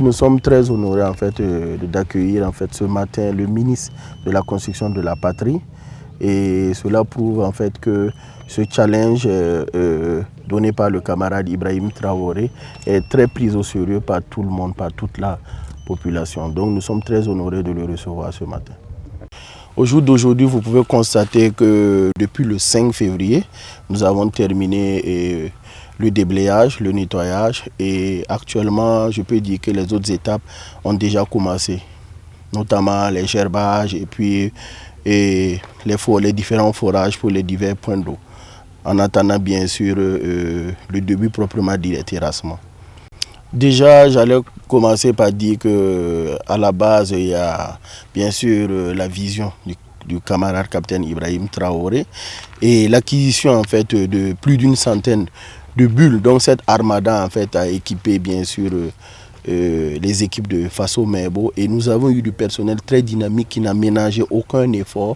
nous sommes très honorés en fait d'accueillir en fait ce matin le ministre de la construction de la patrie, et cela prouve en fait que ce challenge donné par le camarade Ibrahim Traoré est très pris au sérieux par tout le monde, par toute la population. Donc nous sommes très honorés de le recevoir ce matin. Au jour d'aujourd'hui, vous pouvez constater que depuis le 5 février, nous avons terminé le déblayage, le nettoyage, et actuellement, je peux dire que les autres étapes ont déjà commencé, notamment les gerbages et puis les différents forages pour les divers points d'eau, en attendant bien sûr le début proprement dit des terrassements. Déjà, j'allais commencer par dire qu'à la base, il y a bien sûr la vision du camarade capitaine Ibrahim Traoré et l'acquisition en fait de plus d'une centaine de bulles. Donc cette armada en fait a équipé bien sûr les équipes de Faso Mebo, et nous avons eu du personnel très dynamique qui n'a ménagé aucun effort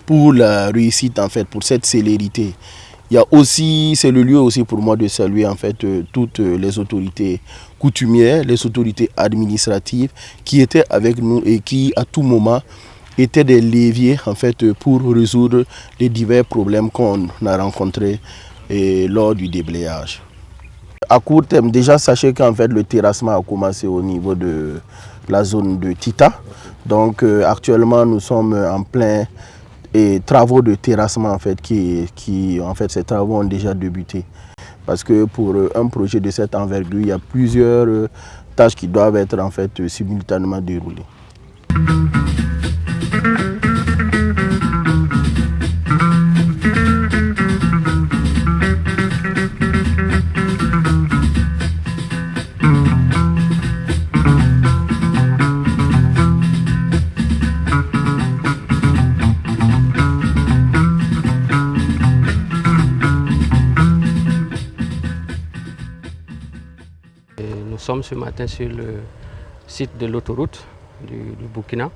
pour la réussite en fait, pour cette célérité. Il y a aussi, c'est le lieu aussi pour moi de saluer en fait toutes les autorités coutumières, les autorités administratives qui étaient avec nous et qui à tout moment étaient des leviers en fait pour résoudre les divers problèmes qu'on a rencontrés lors du déblayage. À court terme, déjà sachez qu'en fait le terrassement a commencé au niveau de la zone de Tita. Donc actuellement nous sommes en plein travaux de terrassement en fait ces travaux ont déjà débuté. Parce que pour un projet de cette envergure, il y a plusieurs tâches qui doivent être en fait simultanément déroulées. Nous sommes ce matin sur le site de l'autoroute du Burkina.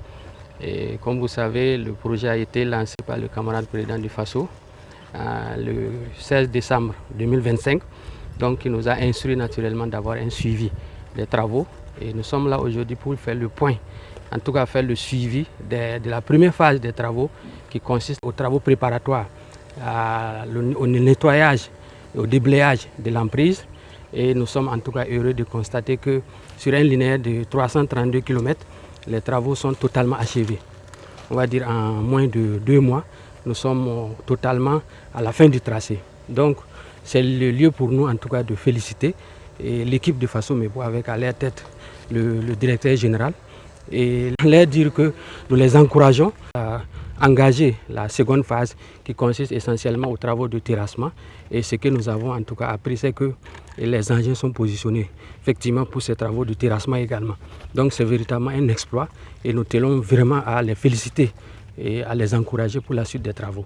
Et comme vous savez, le projet a été lancé par le camarade président du Faso le 16 décembre 2025. Donc il nous a instruit naturellement d'avoir un suivi des travaux. Et nous sommes là aujourd'hui pour faire le point, en tout cas faire le suivi de la première phase des travaux qui consiste aux travaux préparatoires, au nettoyage et au déblayage de l'emprise. Et nous sommes en tout cas heureux de constater que sur un linéaire de 332 km, les travaux sont totalement achevés. On va dire en moins de 2 mois, nous sommes totalement à la fin du tracé. Donc c'est le lieu pour nous en tout cas de féliciter l'équipe de Faso Mebo avec à leur tête le directeur général et leur dire que nous les encourageons à engager la seconde phase qui consiste essentiellement aux travaux de terrassement. Et ce que nous avons en tout cas appris, c'est que les engins sont positionnés effectivement pour ces travaux de terrassement également. Donc c'est véritablement un exploit et nous tenons vraiment à les féliciter et à les encourager pour la suite des travaux.